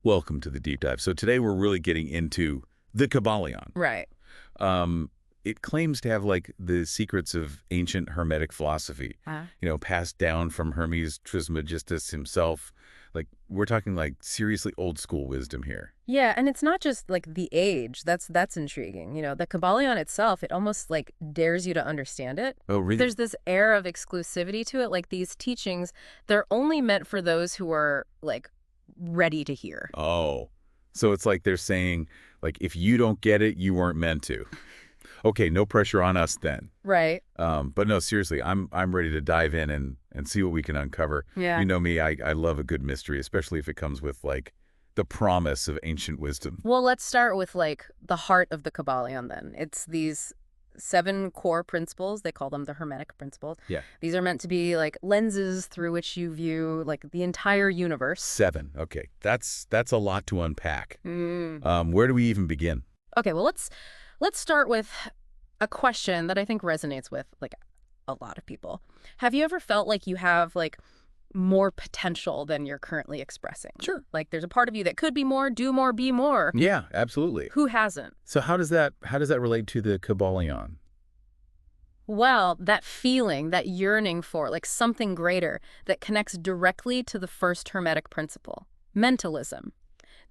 Welcome to the deep dive. So today we're really getting into the Kybalion. Right. Um, it claims to have like the secrets of ancient Hermetic philosophy, passed down from Hermes Trismegistus himself. Like we're talking like seriously old school wisdom here. Yeah, and it's not just like the age. That's intriguing. The Kybalion itself, it almost like dares you to understand it. Oh, really? There's this air of exclusivity to it. Like these teachings, they're only meant for those who are like ready to hear. Oh, so it's like they're saying, like, if you don't get it, you weren't meant to. Okay, no pressure on us then. Right. But no, seriously, I'm ready to dive in and see what we can uncover. Yeah. You know me, I love a good mystery, especially if it comes with like the promise of ancient wisdom. Well, let's start with like the heart of the Kybalion then. It's these 7 core principles. They call them the Hermetic Principles. Yeah. These are meant to be like lenses through which you view like the entire universe. 7. Okay, that's a lot to unpack. Mm. Where do we even begin? Okay, well, let's start with a question that I think resonates with like a lot of people. Have you ever felt like you have like more potential than you're currently expressing? Sure. Like there's a part of you that could be more, do more, be more. Yeah, absolutely. Who hasn't? So how does that relate to the Kybalion? Well, that feeling, that yearning for like something greater that connects directly to the first Hermetic principle, mentalism.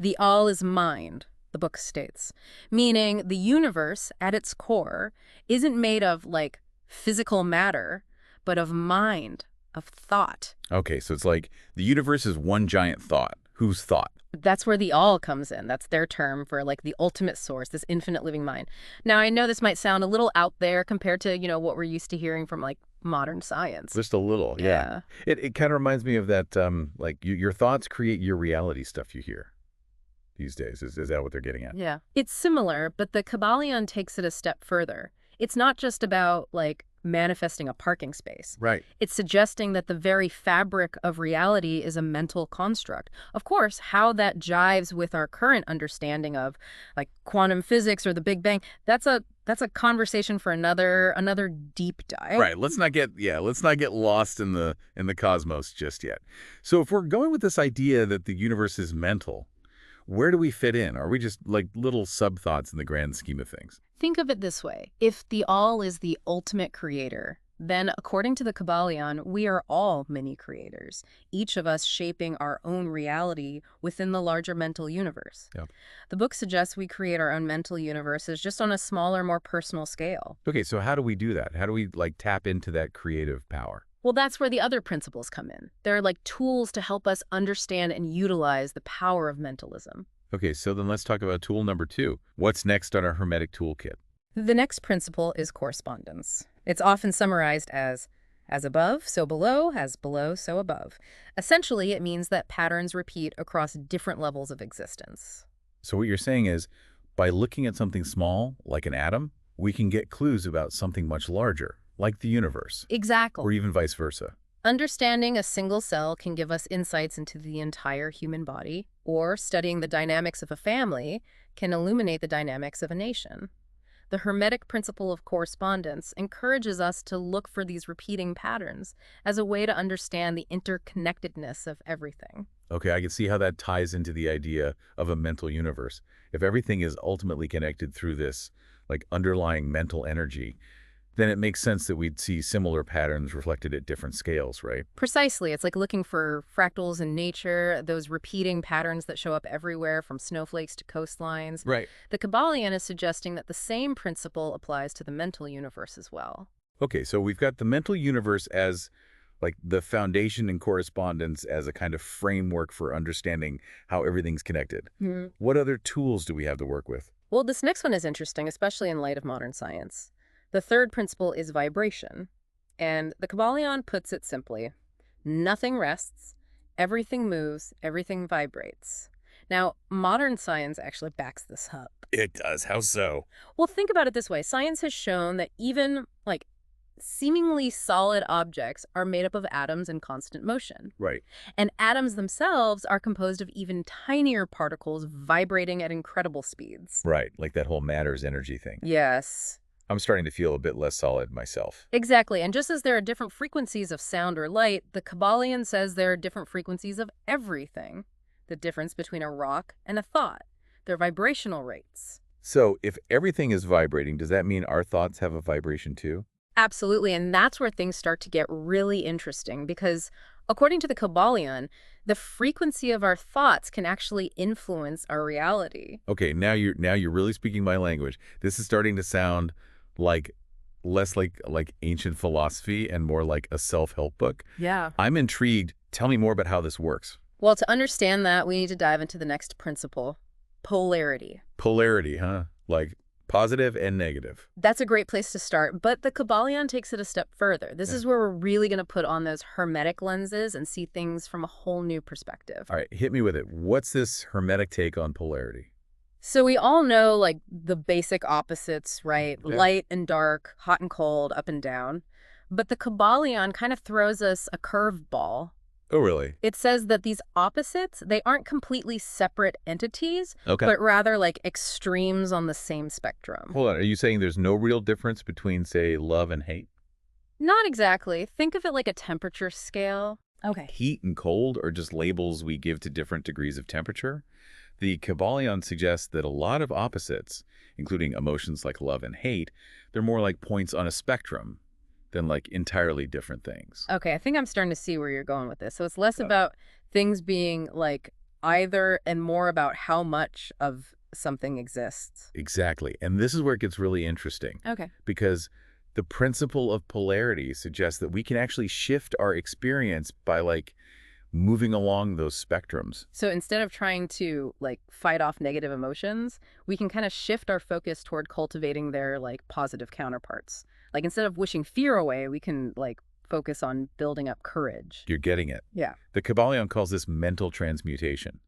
The all is mind, the book states, meaning the universe at its core isn't made of like physical matter, but of mind, of thought. Okay, so it's like the universe is one giant thought. Whose thought? That's where the all comes in. That's their term for like the ultimate source, this infinite living mind. Now, I know this might sound a little out there compared to, what we're used to hearing from like modern science. Just a little, yeah. It kind of reminds me of that, like your thoughts create your reality stuff you hear these days. Is that what they're getting at? Yeah. It's similar, but the Kybalion takes it a step further. It's not just about like manifesting a parking space. Right. It's suggesting that the very fabric of reality is a mental construct. Of course, how that jives with our current understanding of like quantum physics or the Big Bang, that's a conversation for another deep dive. Right. Let's not get lost in the cosmos just yet. So if we're going with this idea that the universe is mental, where do we fit in? Are we just like little sub-thoughts in the grand scheme of things? Think of it this way. If the all is the ultimate creator, then according to the Kybalion, we are all mini creators, each of us shaping our own reality within the larger mental universe. Yep. The book suggests we create our own mental universes just on a smaller, more personal scale. Okay, so how do we do that? How do we like tap into that creative power? Well, that's where the other principles come in. They're like tools to help us understand and utilize the power of mentalism. Okay, so then let's talk about tool number 2. What's next on our Hermetic toolkit? The next principle is correspondence. It's often summarized as above, so below, as below, so above. Essentially, it means that patterns repeat across different levels of existence. So what you're saying is, by looking at something small, like an atom, we can get clues about something much larger, like the universe. Exactly. Or even vice versa. Understanding a single cell can give us insights into the entire human body, or studying the dynamics of a family can illuminate the dynamics of a nation. The Hermetic principle of correspondence encourages us to look for these repeating patterns as a way to understand the interconnectedness of everything. Okay, I can see how that ties into the idea of a mental universe. If everything is ultimately connected through this, like underlying mental energy, then it makes sense that we'd see similar patterns reflected at different scales, right? Precisely. It's like looking for fractals in nature, those repeating patterns that show up everywhere from snowflakes to coastlines. Right. The Kybalion is suggesting that the same principle applies to the mental universe as well. Okay, so we've got the mental universe as like the foundation and correspondence as a kind of framework for understanding how everything's connected. What other tools do we have to work with? Well, this next one is interesting, especially in light of modern science. The third principle is vibration, and the Kybalion puts it simply, nothing rests, everything moves, everything vibrates. Now, modern science actually backs this up. It does. How so? Well, think about it this way. Science has shown that even, like, seemingly solid objects are made up of atoms in constant motion. Right. And atoms themselves are composed of even tinier particles vibrating at incredible speeds. Right, like that whole matter's energy thing. Yes. I'm starting to feel a bit less solid myself. Exactly. And just as there are different frequencies of sound or light, the Kybalion says there are different frequencies of everything. the difference between a rock and a thought, their vibrational rates. So if everything is vibrating, does that mean our thoughts have a vibration too? Absolutely, and that's where things start to get really interesting because according to the Kybalion, the frequency of our thoughts can actually influence our reality. Okay, now you're really speaking my language. This is starting to sound like less like ancient philosophy and more like a self-help book. Yeah. I'm intrigued. Tell me more about how this works. Well, to understand that, we need to dive into the next principle, polarity. Polarity, huh? Like positive and negative. That's a great place to start, but the Kybalion takes it a step further. This Yeah. is where we're really going to put on those hermetic lenses and see things from a whole new perspective. All right, hit me with it. What's this hermetic take on polarity? So we all know like the basic opposites, right? Yeah. Light and dark, hot and cold, up and down. But the Kybalion kind of throws us a curveball. Oh, really? It says that these opposites, they aren't completely separate entities, Okay. but rather like extremes on the same spectrum. Hold on. Are you saying there's no real difference between, say, love and hate? Not exactly. Think of it like a temperature scale. Okay. Heat and cold are just labels we give to different degrees of temperature. The Kybalion suggests that a lot of opposites, including emotions like love and hate, they're more like points on a spectrum than like entirely different things. Okay, I think I'm starting to see where you're going with this. So it's less Yeah. about things being like either and more about how much of something exists. Exactly. And this is where it gets really interesting Okay. because the principle of polarity suggests that we can actually shift our experience by like moving along those spectrums. So instead of trying to like fight off negative emotions, we can kind of shift our focus toward cultivating their like positive counterparts. Like instead of wishing fear away, we can like focus on building up courage. You're getting it. Yeah. The Kybalion calls this mental transmutation.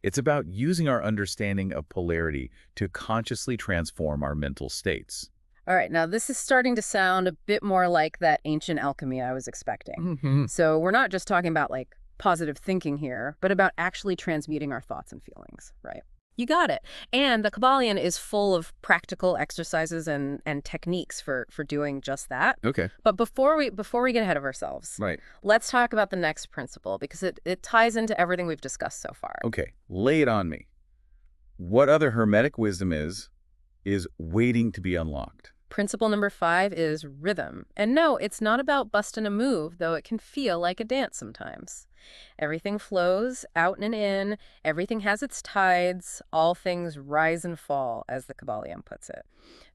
It's about using our understanding of polarity to consciously transform our mental states. All right, now this is starting to sound a bit more like that ancient alchemy I was expecting. So we're not just talking about like positive thinking here, but about actually transmuting our thoughts and feelings, right? You got it. And the Kybalion is full of practical exercises and techniques for doing just that. Okay. But before we get ahead of ourselves, Right. let's talk about the next principle because it ties into everything we've discussed so far. Okay. Lay it on me. What other hermetic wisdom is waiting to be unlocked. Principle number 5 is rhythm. And no, it's not about busting a move, though it can feel like a dance sometimes. Everything flows out and in, everything has its tides, all things rise and fall, as the Kybalion puts it.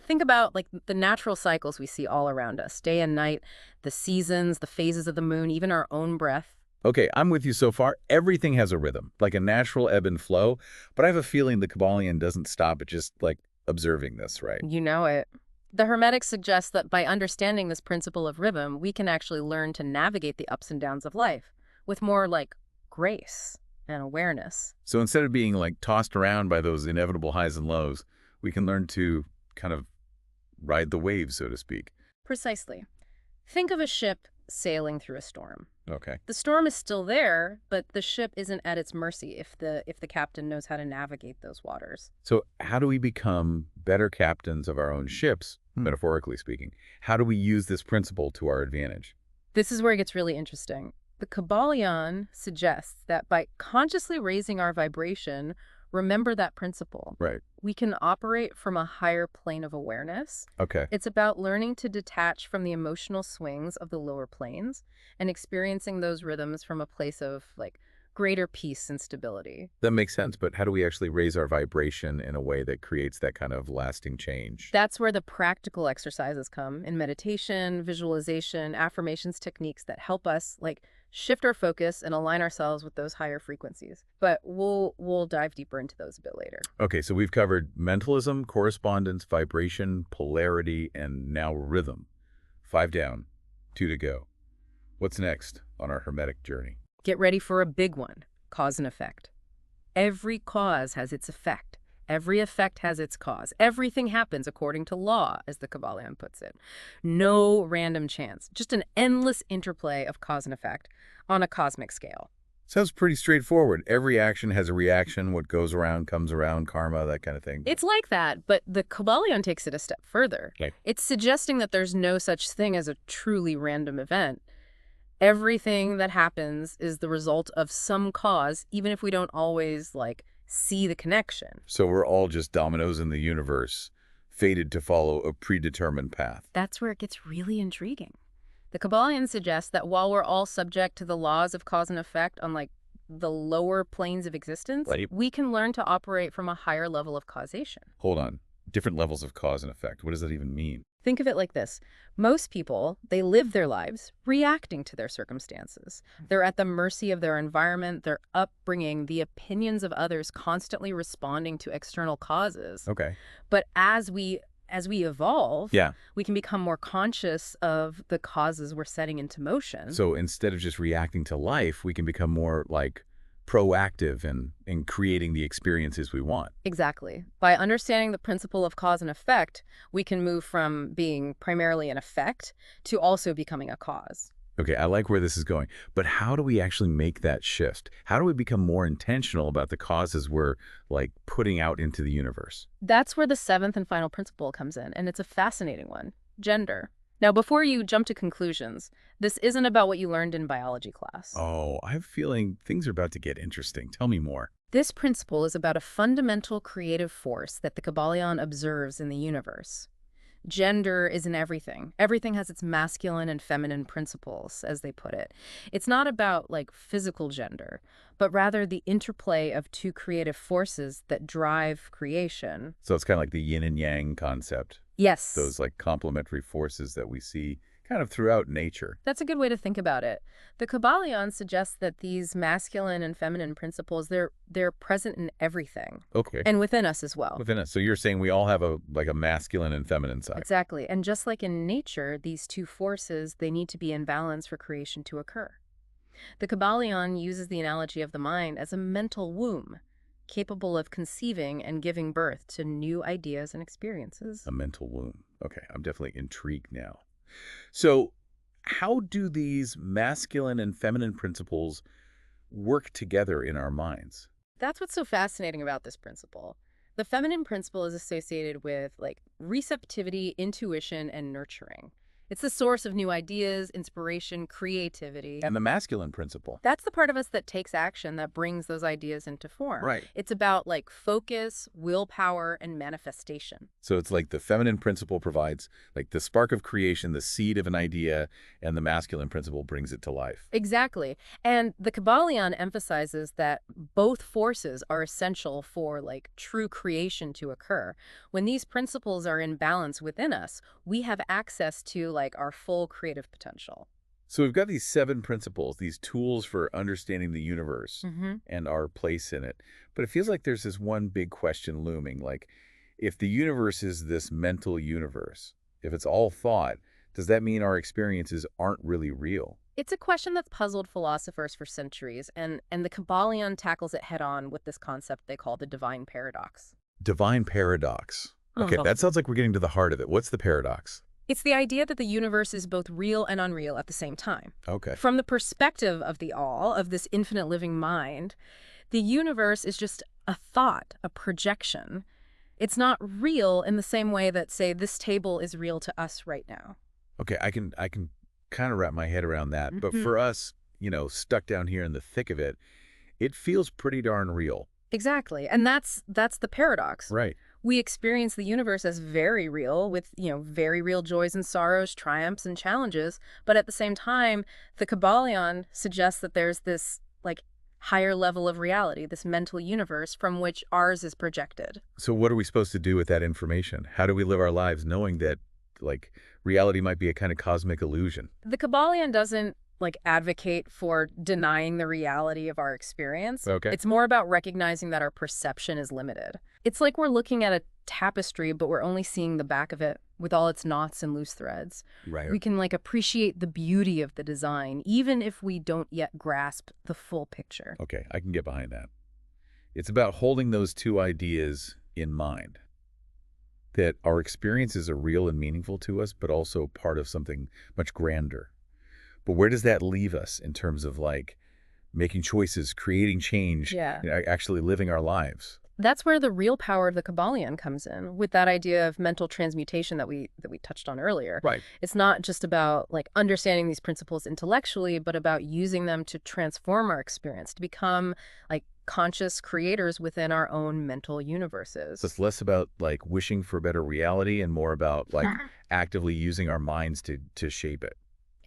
Think about like the natural cycles we see all around us, day and night, the seasons, the phases of the moon, even our own breath. Okay, I'm with you so far. Everything has a rhythm, like a natural ebb and flow, but I have a feeling the Kybalion doesn't stop at just like observing this, right? You know it. The Hermetics suggest that by understanding this principle of rhythm, we can actually learn to navigate the ups and downs of life with more like grace and awareness. So instead of being like tossed around by those inevitable highs and lows, we can learn to kind of ride the waves, so to speak. Precisely. Think of a ship sailing through a storm. Okay. The storm is still there, but the ship isn't at its mercy if the captain knows how to navigate those waters. So how do we become better captains of our own ships, metaphorically speaking? How do we use this principle to our advantage? This is where it gets really interesting. The Kybalion suggests that by consciously raising our vibration, remember that principle. Right. We can operate from a higher plane of awareness. Okay. It's about learning to detach from the emotional swings of the lower planes and experiencing those rhythms from a place of like greater peace and stability. That makes sense, but how do we actually raise our vibration in a way that creates that kind of lasting change? That's where the practical exercises come in meditation, visualization, affirmations techniques that help us like shift our focus and align ourselves with those higher frequencies. But we'll dive deeper into those a bit later. Okay, so we've covered mentalism, correspondence, vibration, polarity, and now rhythm. 5 down, 2 to go. What's next on our Hermetic journey? Get ready for a big one, cause and effect. Every cause has its effect. Every effect has its cause. Everything happens according to law, as the Kybalion puts it. No random chance, just an endless interplay of cause and effect on a cosmic scale. Sounds pretty straightforward. Every action has a reaction. What goes around comes around, karma, that kind of thing. It's like that, but the Kybalion takes it a step further. Okay. It's suggesting that there's no such thing as a truly random event. Everything that happens is the result of some cause, even if we don't always, like, see the connection. So we're all just dominoes in the universe, fated to follow a predetermined path. That's where it gets really intriguing. The Kybalion suggests that while we're all subject to the laws of cause and effect on, like, the lower planes of existence, Right. we can learn to operate from a higher level of causation. Hold on. Different levels of cause and effect. What does that even mean? Think of it like this. Most people, they live their lives reacting to their circumstances. They're at the mercy of their environment, their upbringing, the opinions of others, constantly responding to external causes. Okay. But as we evolve, Yeah. we can become more conscious of the causes we're setting into motion. So instead of just reacting to life, we can become more like proactive in creating the experiences we want. Exactly. By understanding the principle of cause and effect, we can move from being primarily an effect to also becoming a cause. Okay, I like where this is going. But how do we actually make that shift? How do we become more intentional about the causes we're like putting out into the universe? That's where the seventh and final principle comes in, and it's a fascinating one: gender. Now, before you jump to conclusions, this isn't about what you learned in biology class. Oh, I have a feeling things are about to get interesting. Tell me more. This principle is about a fundamental creative force that the Kybalion observes in the universe. Gender is in everything. Everything has its masculine and feminine principles, as they put it. It's not about, like, physical gender, but rather the interplay of two creative forces that drive creation. So it's kind of like the yin and yang concept. Yes. Those like complementary forces that we see kind of throughout nature. That's a good way to think about it. The Kybalion suggests that these masculine and feminine principles, they're present in everything. Okay. And within us as well. Within us. So you're saying we all have a masculine and feminine side. Exactly. And just like in nature, these two forces, they need to be in balance for creation to occur. The Kybalion uses the analogy of the mind as a mental womb, capable of conceiving and giving birth to new ideas and experiences. A mental womb. Okay, I'm definitely intrigued now. So how do these masculine and feminine principles work together in our minds? That's what's so fascinating about this principle. The feminine principle is associated with, like, receptivity, intuition, and nurturing. It's the source of new ideas, inspiration, creativity. And the masculine principle. That's the part of us that takes action, that brings those ideas into form. Right. It's about, like, focus, willpower, and manifestation. So it's like the feminine principle provides like the spark of creation, the seed of an idea, and the masculine principle brings it to life. Exactly. And the Kybalion emphasizes that both forces are essential for, like, true creation to occur. When these principles are in balance within us, we have access to, like, our full creative potential. So we've got these 7 principles, these tools for understanding the universe Mm-hmm. and our place in it. But it feels like there's this one big question looming, like if the universe is this mental universe, if it's all thought, does that mean our experiences aren't really real? It's a question that's puzzled philosophers for centuries, and the Kybalion tackles it head-on with this concept they call the divine paradox. Divine paradox. Okay, that sounds like we're getting to the heart of it. What's the paradox? It's the idea that the universe is both real and unreal at the same time. Okay. From the perspective of the all, of this infinite living mind, the universe is just a thought, a projection. It's not real in the same way that, say, this table is real to us right now. Okay, I can kind of wrap my head around that. But Mhm. for us, stuck down here in the thick of it, it feels pretty darn real. Exactly. And that's the paradox. Right. We experience the universe as very real, with, very real joys and sorrows, triumphs and challenges. But at the same time, the Kybalion suggests that there's this, like, higher level of reality, this mental universe from which ours is projected. So what are we supposed to do with that information? How do we live our lives knowing that, like, reality might be a kind of cosmic illusion? The Kybalion doesn't, like, advocate for denying the reality of our experience. Okay. It's more about recognizing that our perception is limited. It's like we're looking at a tapestry, but we're only seeing the back of it with all its knots and loose threads. Right. We can, like, appreciate the beauty of the design, even if we don't yet grasp the full picture. Okay, I can get behind that. It's about holding those two ideas in mind. That our experiences are real and meaningful to us, but also part of something much grander. But where does that leave us in terms of, like, making choices, creating change, Yeah. actually living our lives? That's where the real power of the Kybalion comes in, with that idea of mental transmutation that we touched on earlier. Right. It's not just about like understanding these principles intellectually, but about using them to transform our experience, to become like conscious creators within our own mental universes. So it's less about like wishing for a better reality and more about like actively using our minds to shape it.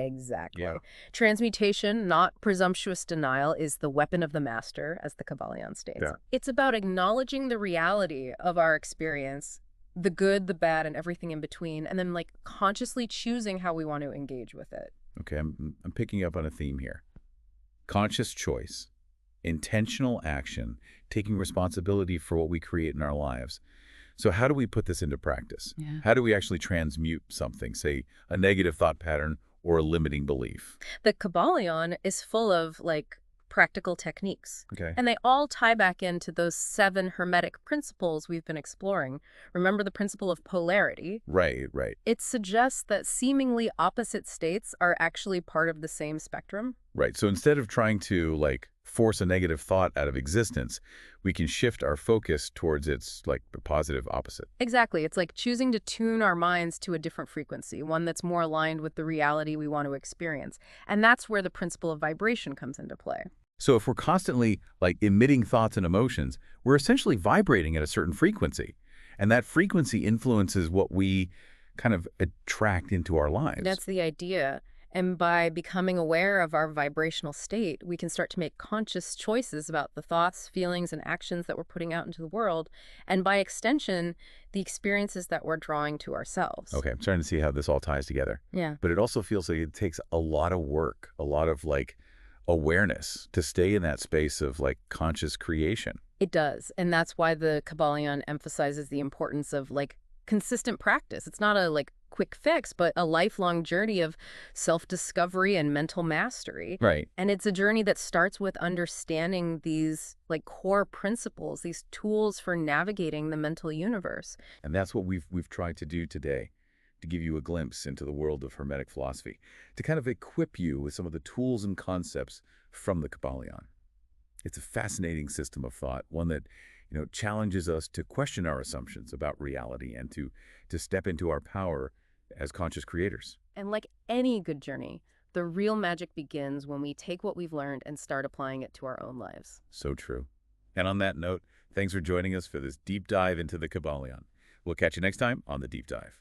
Exactly. Yeah. Transmutation, not presumptuous denial, is the weapon of the master, as the Kybalion states. Yeah. It's about acknowledging the reality of our experience, the good, the bad, and everything in between, and then like consciously choosing how we want to engage with it. Okay, I'm picking up on a theme here. Conscious choice, intentional action, taking responsibility for what we create in our lives. So how do we put this into practice? Yeah. How do we actually transmute something, say a negative thought pattern or a limiting belief? The Kybalion is full of like practical techniques. Okay. And they all tie back into those 7 Hermetic principles we've been exploring. Remember the principle of polarity? Right, right. It suggests that seemingly opposite states are actually part of the same spectrum. Right. So instead of trying to like force a negative thought out of existence, we can shift our focus towards its like positive opposite. Exactly. It's like choosing to tune our minds to a different frequency, one that's more aligned with the reality we want to experience. And that's where the principle of vibration comes into play. So if we're constantly like emitting thoughts and emotions, we're essentially vibrating at a certain frequency. And that frequency influences what we kind of attract into our lives. That's the idea. And by becoming aware of our vibrational state, we can start to make conscious choices about the thoughts, feelings, and actions that we're putting out into the world. And by extension, the experiences that we're drawing to ourselves. Okay, I'm starting to see how this all ties together. Yeah. But it also feels like it takes a lot of work, a lot of like awareness to stay in that space of like conscious creation. It does. And that's why the Kybalion emphasizes the importance of like consistent practice. It's not a like quick fix, but a lifelong journey of self-discovery and mental mastery. Right. And it's a journey that starts with understanding these like core principles, these tools for navigating the mental universe. And that's what we've tried to do today, to give you a glimpse into the world of Hermetic philosophy, to kind of equip you with some of the tools and concepts from the Kybalion. It's a fascinating system of thought, one that challenges us to question our assumptions about reality and to step into our power as conscious creators. And like any good journey, the real magic begins when we take what we've learned and start applying it to our own lives. So true. And on that note, thanks for joining us for this deep dive into the Kybalion. We'll catch you next time on The Deep Dive.